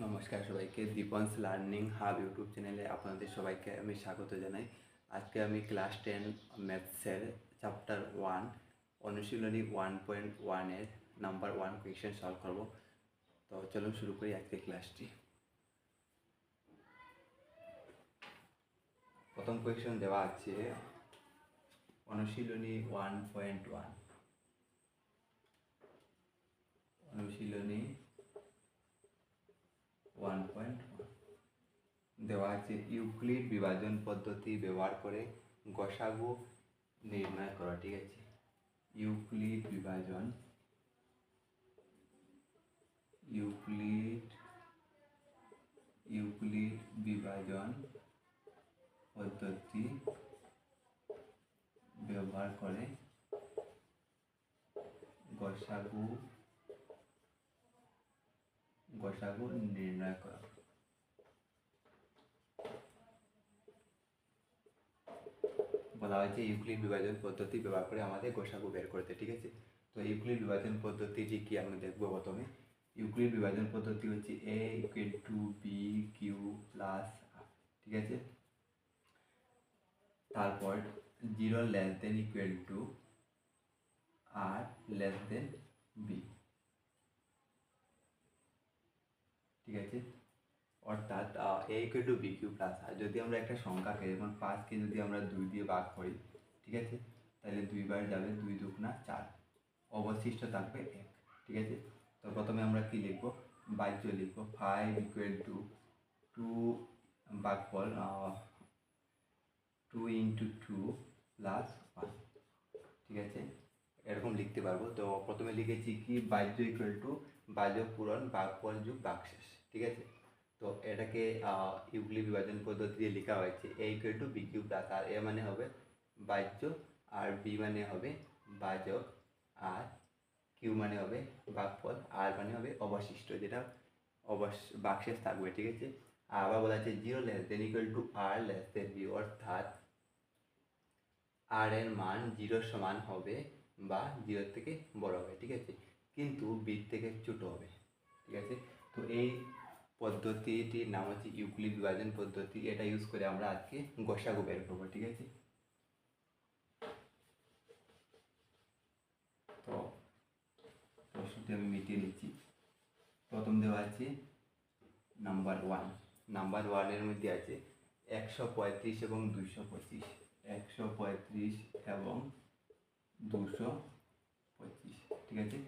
নমস্কার সবাইকে, দীপনস learning hub YouTube চ্যানেলে আপনাদের সবাইকে আমি স্বাগত জানাই। আজকে আমি ক্লাস 10 ম্যাথসের চ্যাপ্টার 1 অনুশীলনী 1.1 নাম্বার 1 কোয়েশ্চেন সলভ করব। তো চলুন শুরু করি আজকে ক্লাসটি। প্রথম কোয়েশ্চেন দেওয়া আছে অনুশীলনী 1.1। অনুশীলনী 1.1 দেওয়া আছে ইউক্লিড বিভাজন পদ্ধতি ব্যবহার করে গসাগু নির্ণয় করা। ঠিক আছে, ইউক্লিড বিভাজন পদ্ধতি ব্যবহার করে গসাগু নির্ণয় করা। বলা হয়েছে ইউক্লিড বিভাজন পদ্ধতি ব্যবহার করে আমাদের গসাগু বের করতে। ঠিক আছে, তো ইউক্লিড বিভাজন পদ্ধতিটি কি আমরা দেখবো। প্রথমে ইউক্লিড বিভাজন পদ্ধতি হচ্ছে a equal to B Q plus R. ঠিক আছে, তারপর 0 less than equal to R less than B. ঠিক আছে, অর্থাৎ a equal to B Q plus R. যদি আমরা একটা সংখ্যাকে যেমন 5কে যদি আমরা 2 দিয়ে ভাগ করি, ঠিক আছে, তাহলে 2 বার যাবে, 2 দুগুণা 4, অবশিষ্ট থাকবে 1। ঠিক আছে, তো প্রথমে আমরা কি লিখবো, বাহ্য লিখবো 5 ইকুয়াল টু 2 ভাগফল 2 ইন্টু 2 প্লাস 1। ঠিক আছে, এরকম লিখতে পারবো। তো প্রথমে লিখেছি কি বাহ্য ইকুয়াল টু বাহ্য পূরণ ভাগফল যোগ ভাগশেষ। ঠিক আছে, তো এটাকে ইউক্লিড বিভাজন পদ্ধতি দিয়ে লেখা হয়েছে a equal to B Q plus R. এ মানে হবে বাহ্য, আর বি মানে হবে ভাজক, আর কিউ মানে হবে ভাগফল, আর মানে হবে অবশিষ্ট, যেটা ভাগশেষ থাকবে। ঠিক আছে, আবার বলা আছে 0 less than equal to R less than b, অর্থাৎ আর এর মান 0 সমান হবে বা 0 থেকে বড় হবে। ঠিক আছে, কিন্তু বি থেকে ছোট হবে। ঠিক আছে, তো এই পদ্ধতিটির নাম হচ্ছে ইউক্লিড বিভাজন পদ্ধতি। এটা ইউজ করে আমরা আজকে গসাগু বের করবো। ঠিক আছে, তো প্রশ্নটি আমি মিটিয়ে নিচ্ছি। প্রথম দেওয়া আছে নাম্বার 1। নাম্বার 1-এর মধ্যে আছে 135 এবং 225। 135 এবং 225। ঠিক আছে,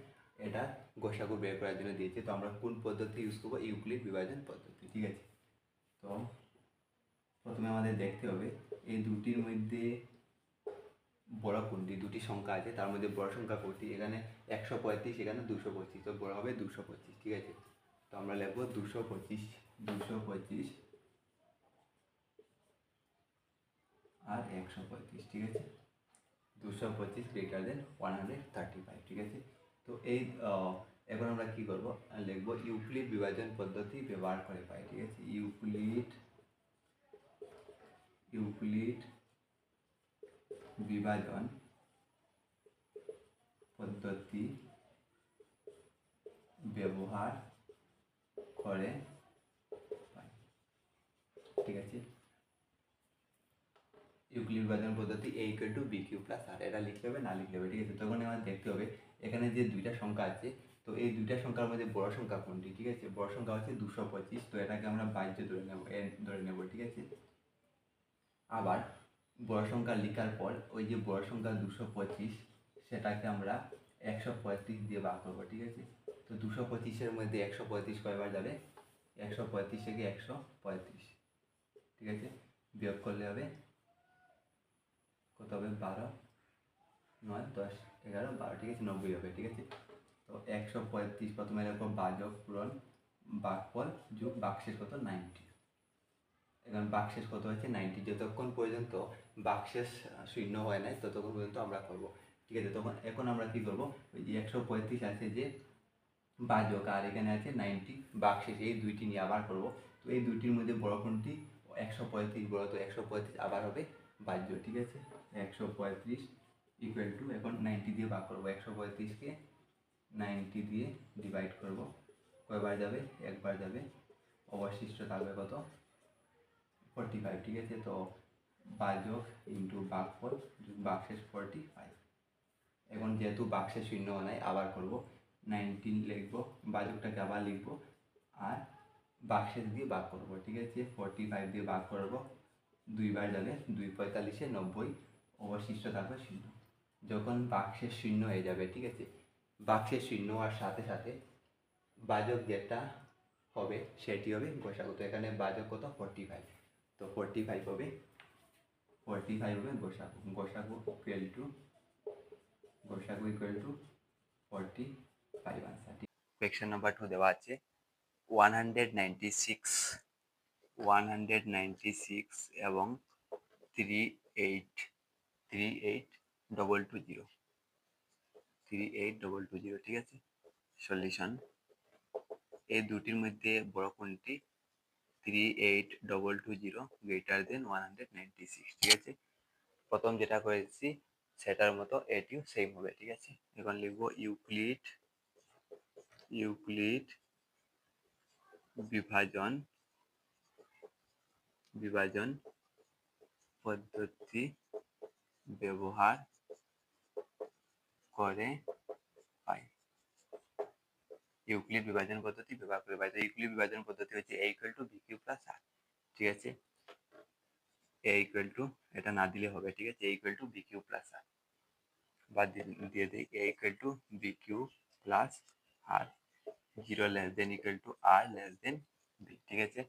এটা গসাগু বের করার জন্য দিয়েছে। তো আমরা কোন পদ্ধতি ইউজ করবো, ইউক্লিড বিভাজন পদ্ধতি। ঠিক আছে, তো প্রথমে আমাদের দেখতে হবে এই দুটির মধ্যে বড় কোনটি। দুটি সংখ্যা আছে, তার মধ্যে বড় সংখ্যা কোনটি। এখানে 135, এখানে 225, তো বড় হবে 225। ঠিক আছে, তো আমরা লিখবো 225 আর 135। ঠিক আছে, 225 গ্রেটার দেন 135। ঠিক আছে, তো এই এখন আমরা কি করব, লিখবো ইউক্লিড বিভাজন পদ্ধতি ব্যবহার করে পাই। ঠিক আছে, ইউক্লিড বিভাজন পদ্ধতি ব্যবহার করে পাই। ঠিক আছে, ইউক্লিড বিভাজন পদ্ধতি a equal to B Q plus R. এটা লিখতে হবে, না লিখতে হবে। ঠিক আছে, তখন আমাদের দেখতে হবে এখানে যে দুইটা সংখ্যা আছে, তো এই দুইটা সংখ্যার মধ্যে বড় সংখ্যা কোনটি। ঠিক আছে, বড় সংখ্যা হচ্ছে 225, তো এটাকে আমরা বাহ্য ধরে নেব। ঠিক আছে, আবার বড় সংখ্যা লেখার পর ওই যে বড় সংখ্যা 225, সেটাকে আমরা 135 দিয়ে ভাগ করবো। ঠিক আছে, তো 225-এর মধ্যে 135 কয়বার যাবে, 135 থেকে 135। ঠিক আছে, বিয়োগ করলে হবে কত হবে, 12, 9, 10, 11, 12। ঠিক আছে, 90 হবে। ঠিক আছে, তো 135 প্রথমে লিখবো ভাজক পূরণ ভাগফল যোগ ভাগশেষ কত, 90। এখন ভাগশেষ কত হচ্ছে 90। যতক্ষণ পর্যন্ত ভাগশেষ শূন্য হয় নাই ততক্ষণ পর্যন্ত আমরা করব। ঠিক আছে, তখন এখন আমরা কি করব, ওই যে 135 আছে যে ভাজক, আর এখানে আছে 90 ভাগশেষ, এই দুইটি নিয়ে আবার করব। তো এই দুইটির মধ্যে বড় কোনটি, 135 বড়, তো 135 আবার হবে ভাজ্য। ঠিক আছে, 135 ইকুয়াল টু, এখন 90 দিয়ে ভাগ করবো, 135-কে 90 দিয়ে ডিভাইড করব। কয়বার যাবে, একবার যাবে, অবশিষ্ট থাকবে কত 45, ঠিক আছে। তো ভাজক ইন্টু ভাগফল যোগ ভাগশেষ 45। এখন যেহেতু বাক্সে শূন্য নাই আবার করব 19 লিখবো, ভাজকটাকে আবার লিখবো আর বাক্সের দিয়ে ভাগ করব, ঠিক আছে। 45 দিয়ে ভাগ করব, দুইবার যাবে, 2 45 90, অবশিষ্ট থাকবে শূন্য। যখন বাক্সের শূন্য হয়ে যাবে, ঠিক আছে, বাক্সের শূন্য আর সাথে সাথে ভাজক যেটা হবে সেটি হবে গসাগু। তো এখানে ভাজক কত 45, তো 45 হবে গসাগু। গসাগু equal to 45 answer. Question number 2 দেওয়া আছে 196 এবং 38220, ঠিক আছে। সলিউশন, এই দুটির মধ্যে বড় কোনটি? 38220 গ্রেটার দেন 196, ঠিক আছে। প্রথম যেটা করেছি সেটার মতো এটিও সেম হবে, ঠিক আছে। এখন লিখবো ইউক্লিড বিভাজন পদ্ধতি ব্যবহার করে পাই। ইউক্লিড বিভাজন পদ্ধতি ব্যবহার করে পাই। তো ইউক্লিড বিভাজন পদ্ধতি হচ্ছে a = bq + r, ঠিক আছে। a = এটা না দিলে হবে, ঠিক আছে। a = bq + r বাদ দিয়ে দেই। a = bq + r 0 less than equal to r less than b, ঠিক আছে।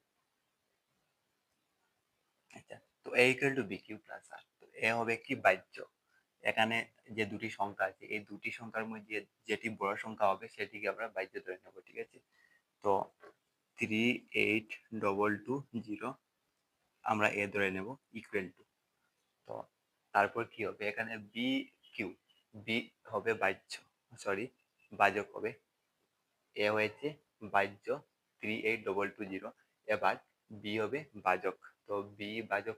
আচ্ছা, তো a = bq + r, তো এ হবে কি বাহ্য। এখানে যে দুটি সংখ্যা আছে এই দুটি সংখ্যার মধ্যে যেটি বড় সংখ্যা হবে সেটিকে আমরা বাহ্য ধরে নেব, ঠিক আছে। তো 38220 আমরা এ ধরে নেব ইকুয়াল টু, তো তারপর কি হবে এখানে বি কিউ, বি হবে ভাজক হবে, এ হয়েছে বাহ্য 38220, এবার বি হবে ভাজক, তো বি ভাজক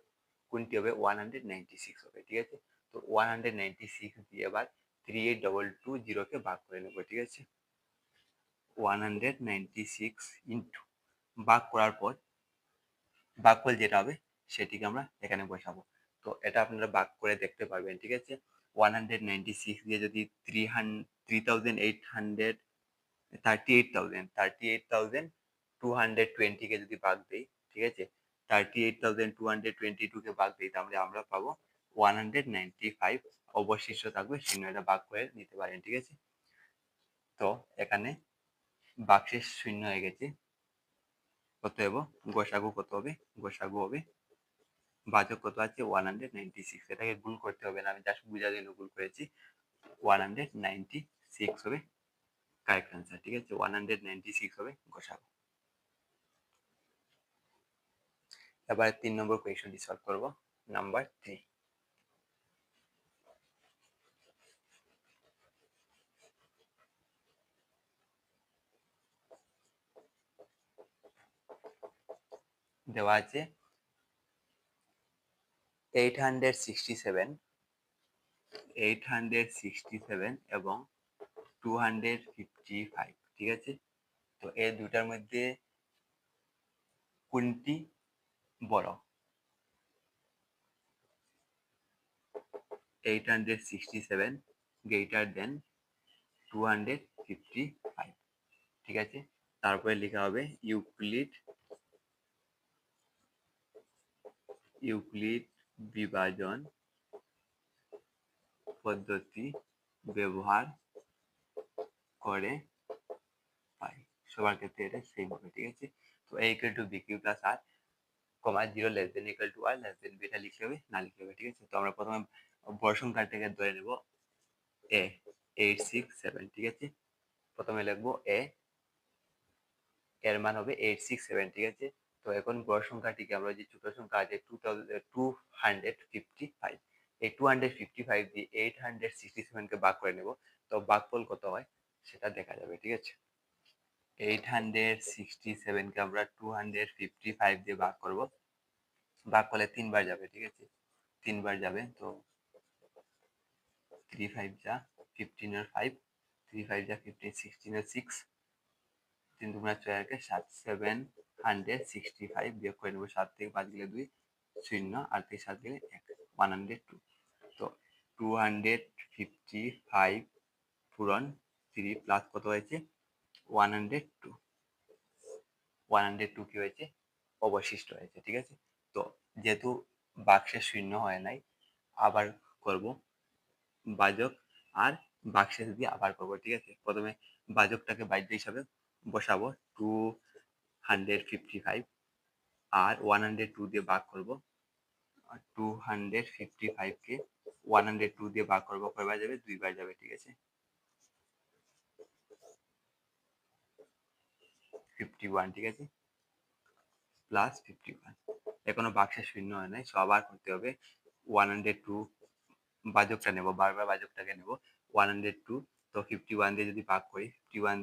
কোনটি হবে 196 হবে, ঠিক আছে। তো 196 দিয়ে এবার 38220 কে ভাগ করে নেব, ঠিক আছে। 196 ইন্টু ভাগ করার পর ভাগফল যেটা হবে সেটিকে আমরা এখানে বসাবো। তো এটা আপনারা ভাগ করে দেখতে পারবেন, ঠিক আছে। 196 দিয়ে যদি 38,220 কে যদি ভাগ দেই, ঠিক আছে, 38,222 কে ভাগ দিই, তাহলে আমরা পাবো 195, অবশিষ্ট থাকবে শূন্য। এটা ভাগ করে নিতে পারেন, ঠিক আছে। তো এখানে বাক্সের শূন্য হয়ে গেছে, কত হবে গসাগু, কত হবে গসাগু হবে ভাজক কত আছে 196, এটাকে গুণ করতে হবে না, আমি জাস্ট বুঝার জন্য গুণ করেছি। 196 হবে কারেক্ট আনসার, ঠিক আছে। 196 হবে গসাগু। এবার 3 নম্বর কোয়েশ্চনটি সলভ করব, নাম্বার 3। দেওয়া আছে 867 এবং 255, ঠিক আছে। তো এই দুটার মধ্যে কোনটি বড়? 867 গ্রেটার দেন 255, ঠিক আছে। তারপরে লেখা হবে ইউক্লিড বিভাজন পদ্ধতি ব্যবহার করে পাই। সবার ক্ষেত্রে এটা সেম হবে, ঠিক আছে। তো a = bq + r, 0 less than equal to r less than b, এটা লিখতে হবে না লিখতে হবে, ঠিক আছে। তো আমরা প্রথমে বড় সংখ্যাটাকে ধরে নেব a 867, ঠিক আছে। প্রথমে লিখবো a, এর মান হবে 867, ঠিক আছে। তো এখন বড় সংখ্যাটিকে আমরা যে ছোট সংখ্যা আছে 255, এই 255 দিয়ে 867 কে ভাগ করে নেব, তো ভাগফল কত হয় সেটা দেখা যাবে, ঠিক আছে। 867 কে আমরা 255 দিয়ে ভাগ করব, ভাগ করলে 3 বার যাবে, ঠিক আছে, 3 বার যাবে। তো 3 5 যা 15 এর 5, 3 5 যা 15, 16 এর 6, 3 2 6 7 7 165 বিয়োগ করে নেবো, 7 থেকে 5 গেলে 2 শূন্য, আর থেকে 7 গেলে 1, 102। তো 255 পূরণ 3 প্লাস কত হয়েছে 102, 102 কি হয়েছে অবশিষ্ট হয়েছে। ঠিক আছে, তো যেহেতু বাক্সে শূন্য হয় নাই, আবার করব বাজক আর বাক্সে দিয়ে আবার করব। ঠিক আছে, প্রথমে বাজকটাকে বাহ্য হিসাবে বসাবো 255 আর 102 দিয়ে ভাগ করব। 255 কে 102 দিয়ে ভাগ করবো, কয়বার যাবে 2 বার যাবে। ঠিক আছে, 51। ঠিক আছে, প্লাস 51, এখনো বাক্সে শূন্য হয় নাই, আবার করতে হবে 102 বাজকটা নেব, বারবার বাজকটাকে নেব 102। তো 51 দিয়ে যদি ভাগ করি, 51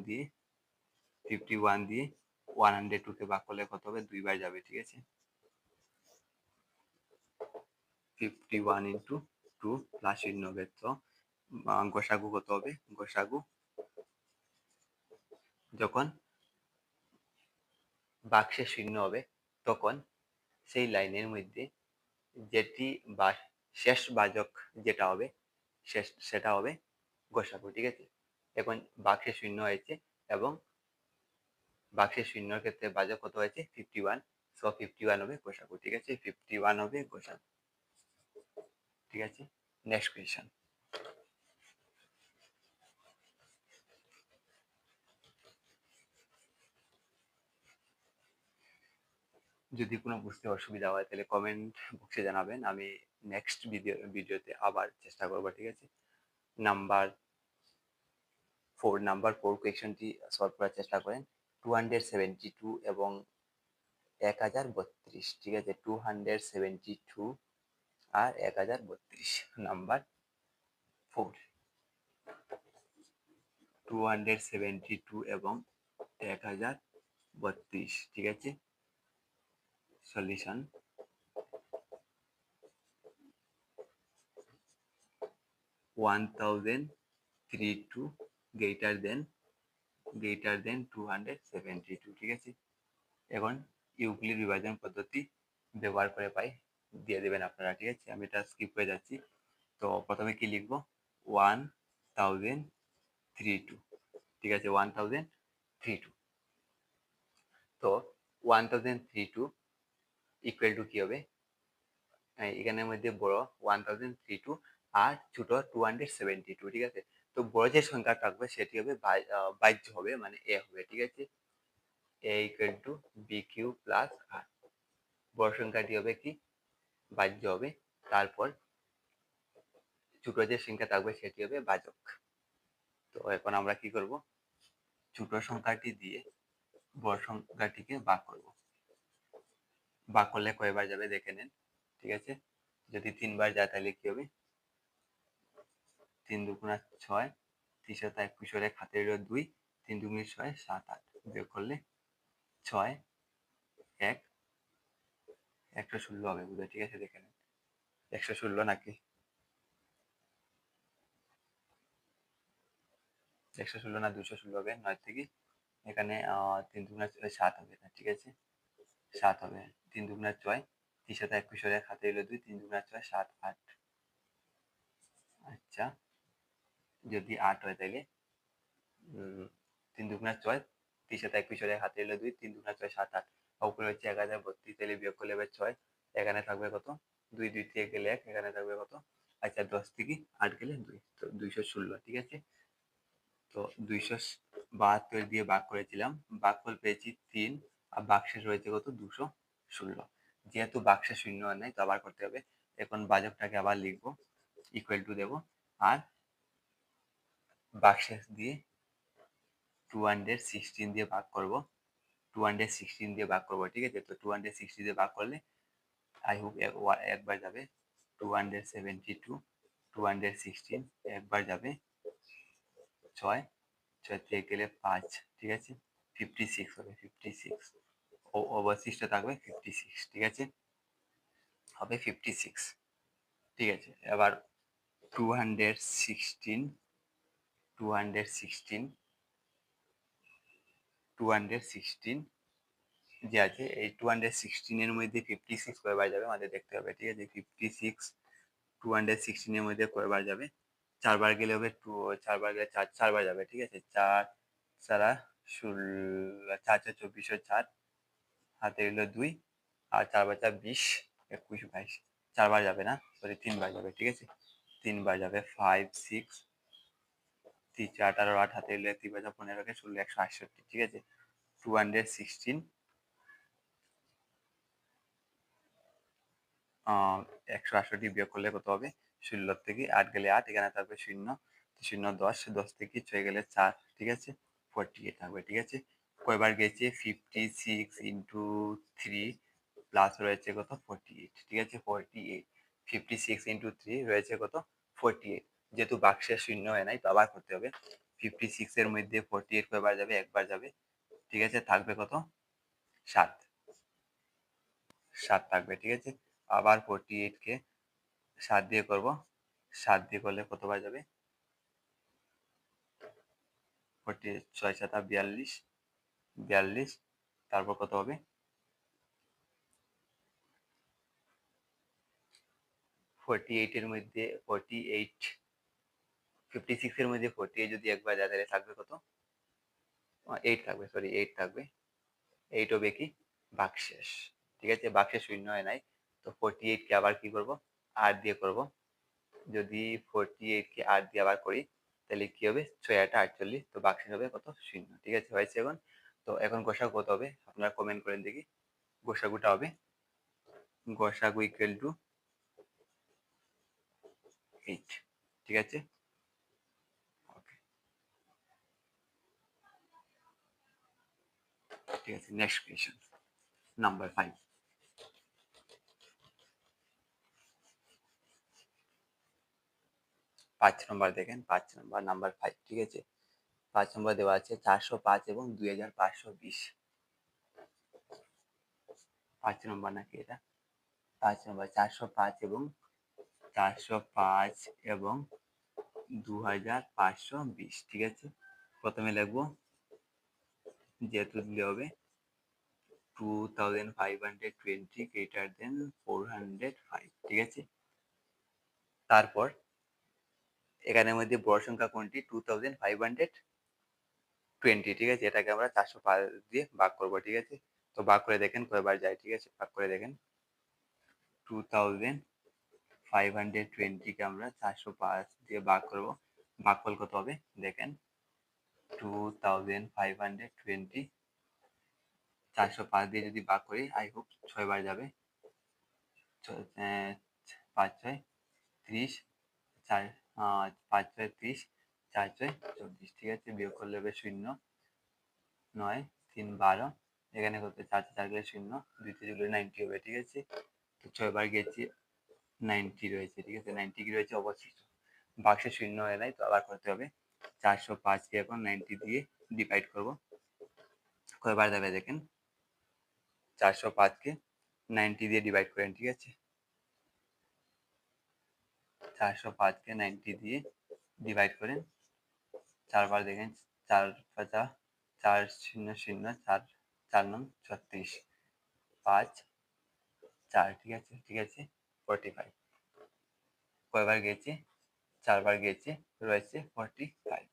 দিয়ে 102 কে ভাগ করলে কত হবে 2 বার যাবে। ঠিক আছে, 51 ইন্টু 2 প্লাস শূন্য হবে। তো গোসাগু কত হবে, গোসাগু যখন বাক্সে শূন্য হবে তখন সেই লাইনের মধ্যে যেটি বা শেষ বাজক যেটা হবে সেটা হবে গোসাগু। ঠিক আছে, এখন বাক্সে শূন্য হয়েছে এবং বাক্সের শূন্যর ক্ষেত্রে বাজক কত হয়েছে 51, সো 51 হবে গোসাগু। ঠিক আছে, 51 হবে গোসাগু। ঠিক আছে, নেক্সট কোয়েশ্চন। যদি কোনো বুঝতে অসুবিধা হয় তাহলে কমেন্ট বক্সে জানাবেন, আমি নেক্সট ভিডিওতে আবার চেষ্টা করবো। ঠিক আছে, নাম্বার 4 কোয়েশ্চনটি সলভ করার চেষ্টা করেন। 272 এবং 1032। ঠিক আছে, 272 আর 1032 নাম্বার 4। 272 এবং 1032। ঠিক আছে, সলিউশন 1032 গ্রেটার দেন 272। ঠিক আছে, এখন ইউক্লিড বিভাজন পদ্ধতি ব্যবহার করে পাই দিয়ে দেবেন আপনারা। ঠিক আছে, আমি এটা স্কিপ করে যাচ্ছি। তো প্রথমে কি লিখবো 1032। ঠিক আছে, 1032। তো 1032 ইকুয়াল টু কি হবে, এখানের মধ্যে বড় 1032 আর ছোট 272। ঠিক আছে, তো বড় যে সংখ্যা থাকবে সেটি হবে বাহ্য হবে, মানে এ হবে। ঠিক আছে, A equal to B Q plus R, বড় সংখ্যাটি হবে কি বাহ্য হবে, তারপর ছোট যে সংখ্যা থাকবে সেটি হবে ভাজক। তো এখন আমরা কি করব, ছোট সংখ্যাটি দিয়ে বড় সংখ্যাটিকে ভাগ করব। ভাগ করলে কয়বার যাবে দেখে নেন। ঠিক আছে, যদি 3 বার যায় তাহলে কি হবে 3 দুগুণা 6, 3 সাথে 21 হলে হাতে রইল 2, 3 দুগুণে 6, 7, 8 বিয়োগ করলে 6, 1, 116 হবে বোধহয়। ঠিক আছে, দেখে নেন 116 নাকি 116 না 216 হবে, 9 থেকে এখানে 3 দুগুণা 7 হবে না। ঠিক আছে, 7 হবে, 3 দুগুণা 6, 3 সাথে 21 হলে হাতে রইল 2, 3 দুগুণা 6, 7, 8। আচ্ছা, যদি 8 হয় তাহলে 3 দুগুণা 6, 3 সাথে 21 হলে হাতে রইল 2, 3 দুগুণা 6, 7, 8, উপরে হচ্ছে 1032, তাহলে বিয়োগ করলে হবে 6, এখানে থাকবে কত 2, 2 থেকে গেলে 1, এখানে থাকবে কত, আচ্ছা 10 থেকে 8 গেলে 2, তো 216। ঠিক আছে, তো 272 দিয়ে ভাগ করেছিলাম, ভাগফল পেয়েছি 3, আর বাক্সে রয়েছে কত 216। যেহেতু বাক্সে শূন্য হয় নাই তো আবার করতে হবে। এখন বাজকটাকে আবার লিখবো, ইকুয়াল টু দেব, আর বাক্সে দিয়ে 216 দিয়ে ভাগ করব, 216 দিয়ে ভাগ করবো। ঠিক আছে, তো 260 দিয়ে ভাগ করলে আই হোপ একবার যাবে 272, 216 একবার যাবে 6, 6 থেকে গেলে 5। ঠিক আছে, 56 হবে, 56 ও অবশিষ্ট থাকবে 56। ঠিক আছে, হবে 56। ঠিক আছে, এবার 216, 216, 216 যে আছে এই 216 মধ্যে 56 কয়বার যাবে আমাদের দেখতে হবে, ঠিক আছে। 56 216 মধ্যে কয়বার যাবে, 4বার গেলে হবে 2, 4বার গেলে 4বার যাবে, ঠিক আছে। 4 4 16, 4 4 24, 4 হাতে হলো 2, আর 4 বার 4 20, 21 22, 4বার যাবে না, সরি 3বার যাবে, ঠিক আছে। 3বার যাবে 5 6, 3 4 18, 8 হাতে হলে 3 বার 15 কে 16, 168, ঠিক আছে। 216 168 বিয়োগ করলে কত হবে, 16 থেকে 8 গেলে 8, এখানে থাকবে 0 0 10, 10 থেকে 6 গেলে 4, ঠিক আছে। 48 থাকবে, ঠিক আছে। কয়বার গেছে, 56 ইন্টু 3 প্লাস রয়েছে কত 48, ঠিক আছে। 48 56 ইন্টু 3 রয়েছে কত 48, যেহেতু বাক্সে শূন্য হয় নাই তো আবার করতে হবে। 56 এর মধ্যে 48 কয়বার যাবে, একবার যাবে, ঠিক আছে। থাকবে কত 7 7 থাকবে, ঠিক আছে। আবার 48 কে 7 দিয়ে করব, 7 দিয়ে করলে কতবার যাবে, 48 6 7 42, 42, তারপর কত হবে 48 এর মধ্যে 48 56 এর মধ্যে 48 যদি একবার যায় তাহলে থাকবে কত 8 থাকবে, সরি 8 থাকবে। 8 হবে কি ভাগশেষ, ঠিক আছে। ভাগশেষ শূন্য হয় নাই তো 48 কে আবার কি করব 8 দিয়ে করব। যদি 48 কে 8 দিয়ে আবার করি তাহলে কি হবে 6 8 48, তো ভাগশেষ হবে কত শূন্য, ঠিক আছে। হয়েছে এখন। তো এখন গসাগু কত হবে আপনারা কমেন্ট করেন দেখি। গসাগুটা হবে গসাগু ইকুয়াল টু 8, ঠিক আছে। ওকে, ঠিক আছে। Next question number 5। 5 নম্বর দেখেন, 5 নম্বর নাম্বার 5, ঠিক আছে। 5 নম্বর দেওয়া আছে 405 এবং 2520। 5 নম্বর নাকি এটা, 5 নম্বর 405 এবং 405 এবং 2520, ঠিক আছে। প্রথমে লিখবো যেহেতু দিলে হবে 2520 গ্রেটার দেন 405, ঠিক আছে। তারপর এখানের মধ্যে বড় সংখ্যা কোনটি 2520, ঠিক আছে। এটাকে আমরা 405 দিয়ে ভাগ করবো, ঠিক আছে। তো ভাগ করে দেখেন কয়বার যায়, ঠিক আছে। ভাগ করে দেখেন 2520 কে আমরা 405 দিয়ে ভাগ করবো, ভাগফল কত হবে দেখেন 2520 405 দিয়ে যদি ভাগ করি আই হোপ 6বার যাবে, 5 6 30, 4 5 6 30, 4 6 24, ঠিক আছে। বিয়োগ করলে হবে 0 9 3 12, এখানে কত 4 4 গেলে 0, 2 3 গেলে 90 হবে, ঠিক আছে। তো 6বার গেছি 90 রয়েছে, ঠিক আছে। 90 কি রয়েছে অবশিষ্ট, বাক্সে শূন্য হয় নাই তো আবার করতে হবে। 405 কে এখন 90 দিয়ে ডিভাইড করব, কয়বার যাবে দেখেন 405 কে 90 দিয়ে ডিভাইড করেন, ঠিক আছে। 405 কে 90 দিয়ে ডিভাইড করেন 4বার দেখেন 4 5 4 0 0 4 4 9 36 5 4, ঠিক আছে, ঠিক আছে। 45 কয়বার গেছে 4বার গেছে, রয়েছে 45।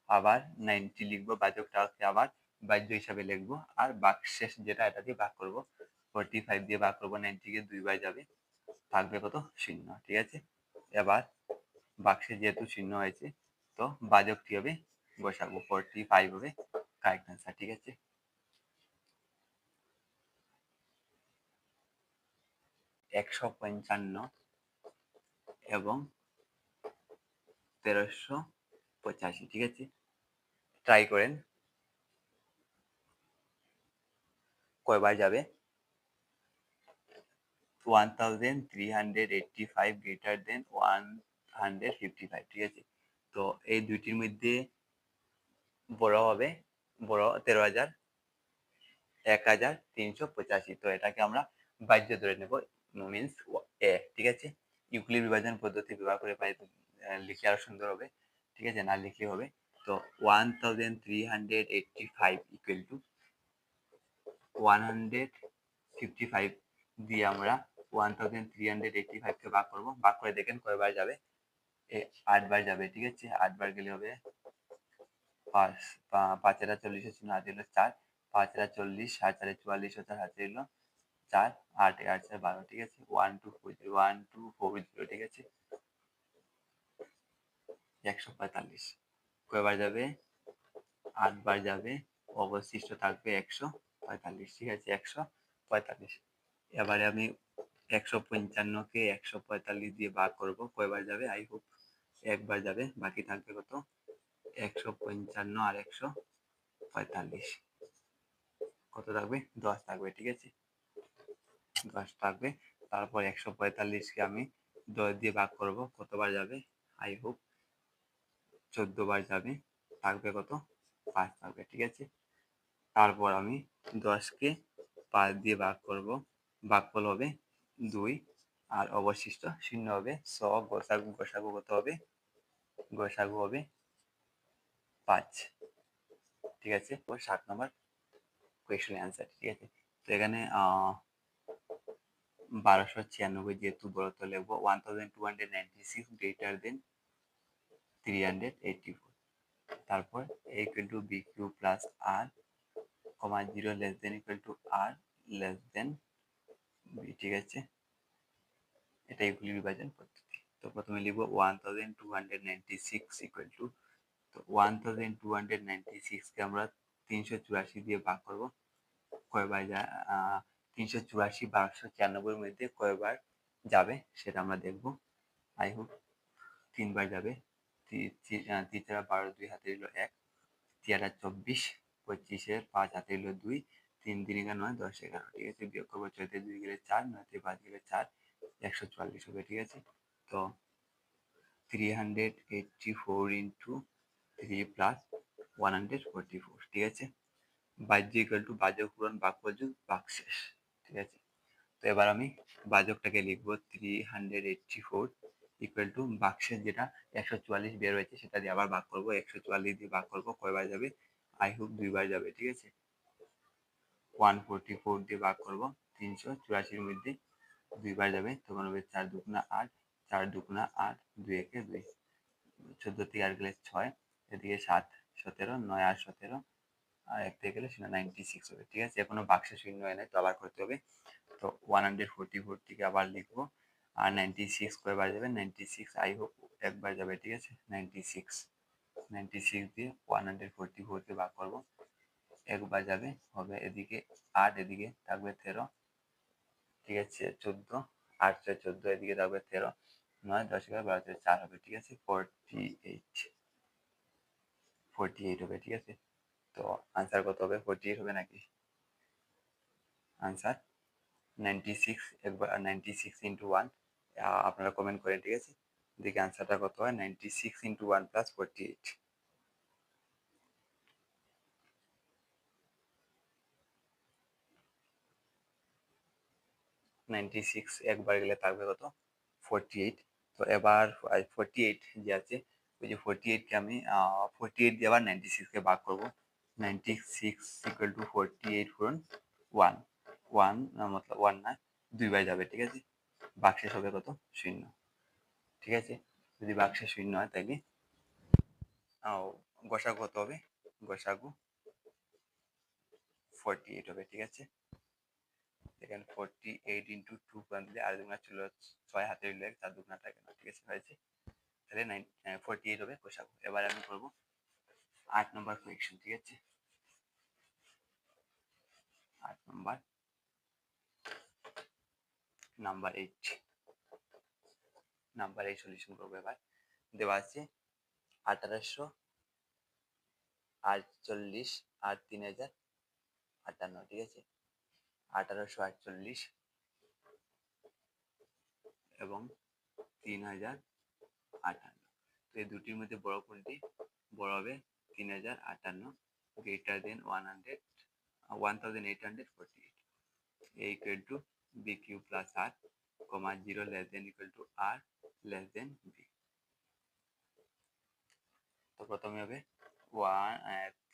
আবার 90 লিখবো, বাচকটাকে আবার বাহ্য হিসাবে লিখবো, আর বাকশেষ যেটা এটা দিয়ে ভাগ করবো, 45 দিয়ে ভাগ করবো 90 কে 2বার যাবে, থাকবে কত শূন্য, ঠিক আছে। এবার বাক্সে যেহেতু শূন্য হয়েছে তো বাচকটি হবে বসাবো, 45 হবে কারেক্ট আনসার, ঠিক আছে। 155 এবং 1385, ঠিক আছে। ট্রাই করেন কয়বার যাবে 1385 গ্রেটার দেন 155, ঠিক আছে। তো এই দুইটির মধ্যে বড় হবে বড় 13,000 1385, তো এটাকে আমরা বাহ্য ধরে নেব, মিনস এ, ঠিক আছে। ইউক্লিড বিভাজন পদ্ধতি ব্যবহার করে পাই লিখলে আরো সুন্দর হবে, ঠিক আছে, না লিখলে হবে। তো 1385 ইকুয়াল টু 155 দিয়ে আমরা 1385কে ভাগ করবো। ভাগ করে দেখেন কয়বার যাবে। 8বার যাবে, ঠিক আছে। 8বার গেলে হবে 5 5 এরা 40 ছিল, হাতে হলো 4, 5 এরা 40, 7 4 44 হচ্ছে, হাতে হলো 4, 8 8 4 12, ঠিক আছে। 1240, ঠিক আছে। 145 কয়বার যাবে? 8বার যাবে, অবশিষ্ট থাকবে 145, ঠিক আছে। 145। এবারে আমি 155কে 145 দিয়ে ভাগ করব, কয়বার যাবে? আই হোপ একবার যাবে, বাকি থাকবে কত? 155 আর 145 কত থাকবে? 10 থাকবে, ঠিক আছে। 10 থাকবে। তারপর 145কে আমি 10 দিয়ে ভাগ করব, কতবার যাবে? আই হোপ 14বার যাবে, থাকবে কত? 5 থাকবে, ঠিক আছে। তারপর আমি 10কে 5 দিয়ে ভাগ করব, ভাগফল হবে 2 আর অবশিষ্ট 0 হবে। গসাগু কত হবে? গসাগু হবে 5, ঠিক আছে। 7 নম্বর কোয়েশ্চেনের অ্যান্সার, ঠিক আছে। তো এখানে 1296 যেহেতু বলতো লিখবো 1296 গ্রেটার দেন 384। তারপর a equal to bq plus r, 0 less than equal to r less than b, ঠিক আছে। এটা এগুলি বিভাজন পদ্ধতি। তো প্রথমে লিখবো 1296 equal to, তো 1296কে আমরা 384 দিয়ে ভাগ করবো, কয়বার যায়? 384 1296 মধ্যে কয়বার যাবে সেটা আমরা দেখবো। আই হোপ 3বার যাবে। 3 4 12, 2 হাতে হলো 1, 3 8 24, 25 5 হাতে হলো 2, 3 3 9 10 11, ঠিক আছে। বিয়োগ করবো 4 2 গেলে 4, 9 5 গেলে 4, 144 হবে, ঠিক আছে। তো 384 ইন্টু 3 প্লাস 144, ঠিক আছে। বাহ্য ইকুয়াল টু বাহ্যক পূরণ ভাগফল যোগ ভাগশেষ, ঠিক আছে। তো এবার আমি বাহ্যকটাকে লিখবো 384 ইকুয়াল টু ভাগশেষ যেটা 144 বের হয়েছে সেটা দিয়ে আবার ভাগ করবো, 144 দিয়ে ভাগ করবো, কয়বার যাবে? আই হোপ 2বার যাবে, ঠিক আছে। 144 দিয়ে ভাগ করবো, 384 মধ্যে 2বার যাবে, তখন হবে 4 2 8, 4 2 8, 2 1 2, 14 থেকে আর গেলে 6, এদিকে 7 17, 9 আর 17, আর 1 থেকে গেলে 96 হবে, ঠিক আছে। এখনো বাক্সে শূন্য হয় নাই, তো আবার করতে হবে। তো 144 থেকে আবার লিখবো, আর 96 কয়বার যাবে? 96 আই হোপ একবার যাবে, ঠিক আছে। 96 দিয়ে 144কে ভাগ করবো, একবার যাবে, হবে এদিকে 8, এদিকে থাকবে 13, ঠিক আছে। 14, 8 4 14, এদিকে থাকবে 13, 9 10 11 12 13, 4 হবে, ঠিক আছে। 48 হবে, ঠিক আছে। তো আনসার কত হবে? 48 হবে নাকি? আনসার 96, একবার 96 ইন্টু 1, আপনারা কমেন্ট করেন, ঠিক আছে। দেখি আনসারটা কত হয়। 96 ইন্টু 1 প্লাস 48, 96 একবার গেলে থাকবে কত? 48। তো এবার 48 যে আছে, ওই যে 48কে আমি 48 দিয়ে আবার 96কে ভাগ করবো। 96 ইকুয়াল টু 48 পূরণ 1, 1 মতলব 1 না, 2বার যাবে, ঠিক আছে। ভাগশেষ হবে কত? 0, ঠিক আছে। যদি ভাগশেষ 0 হয় তাহলে গসাগু কত হবে? গসাগু 48 হবে, ঠিক আছে। দেখেন 48 ইন্টু 2 করে দিলে আর দুগুণা ছিল 6, হাতে হইলে 4 দুগুণা থাকে না, ঠিক আছে, হয়েছে। তাহলে 48 হবে গসাগু। এবার আমি করবো 8 নম্বর কোয়েকশন, ঠিক আছে। 8 নাম্বার 8 সলিউশন করবো। এবার দেওয়া আছে 1848 আর 3058, ঠিক আছে। 1848 এবং 3058, তো এই দুটির মধ্যে বড় কোনটি? বড় হবে 3058, greater than 1848, a equal to bq plus r, 0 less than equal to r less than b। তো প্রথমে হবে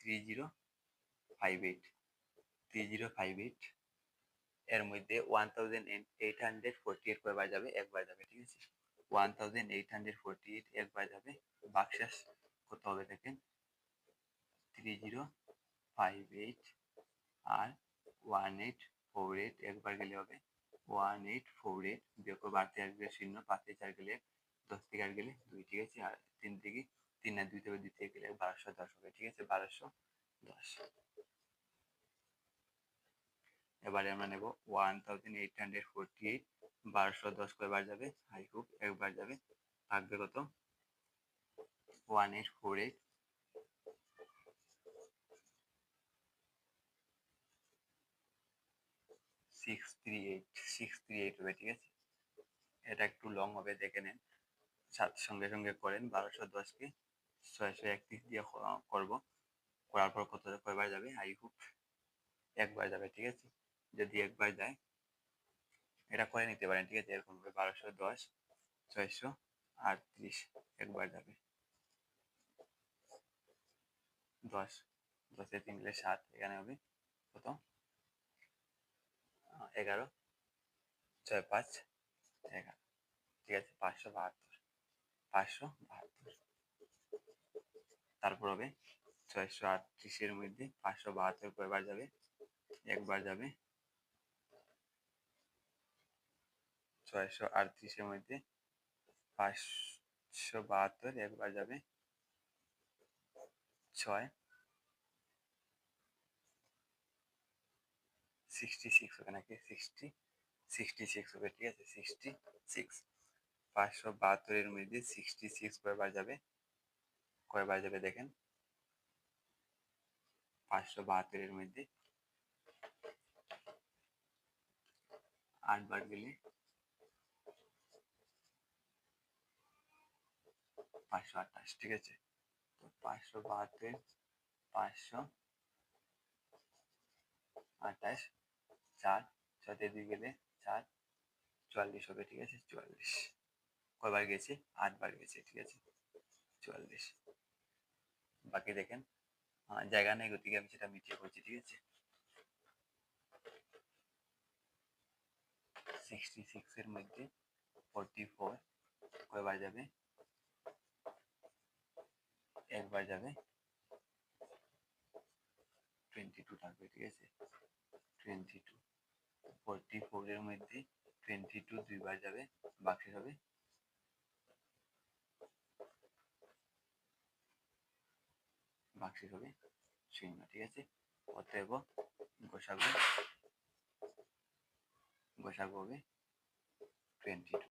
3058, 3058 এর মধ্যে 1848 কয়বার যাবে? একবার যাবে, ঠিক আছে। 1848 একবার যাবে, ভাগশেষ কত হবে দেখেন, 3058 আর 1848 একবার গেলে হবে 1848, বিয়োগ বাড়তে আসবে শূন্য, 5 থেকে 4 গেলে 10 থেকে 8 গেলে 2, ঠিক আছে। আর 3 থেকে 3 আর 2 থেকে 2 থেকে গেলে 1210 হবে, ঠিক আছে, 1210। এবারে আমরা নেব 1848, 1210 কয়বার যাবে? আই হোপ একবার যাবে, থাকবে কত? 1848 638 হবে, ঠিক আছে। এটা একটু লং হবে, দেখে নেন, সঙ্গে সঙ্গে করেন। 1210কে 631 দিয়ে করব, করার পর কত কয়বার যাবে? আই হোপ একবার যাবে, ঠিক আছে। যদি একবার যায় এটা করে নিতে পারেন, ঠিক আছে। এরকম হবে 1210 638 একবার যাবে, 10 10 3 গেলে 7, এখানে হবে কত? 11 6 5 11, ঠিক আছে, 572। তারপর হবে 638 মধ্যে 572 কয়বার যাবে? একবার যাবে। 638 মধ্যে 572 একবার যাবে, 6 66 হবে নাকি? 66 হবে, ঠিক আছে, 66। 572 মধ্যে 66 কয়বার যাবে? কয়বার যাবে দেখেন, 572 মধ্যে 8 বার গেলে 528, ঠিক আছে। তো 572 528, 4 6 2 গেলে 4, 44 হবে, ঠিক আছে, 44। কয়বার গেছে? 8 বার গেছে, ঠিক আছে, 44। বাকি দেখেন, জায়গা নেই গতিকে আমি সেটা মিটিয়ে করছি, ঠিক আছে। 66 এর মধ্যে 44 কয়বার যাবে? একবার যাবে, 22 থাকবে, ঠিক আছে, 22। 44 এর মধ্যে 22 দুইবার যাবে, বাকি হবে শূন্য, ঠিক আছে। অতএব গোসাগু হবে 22।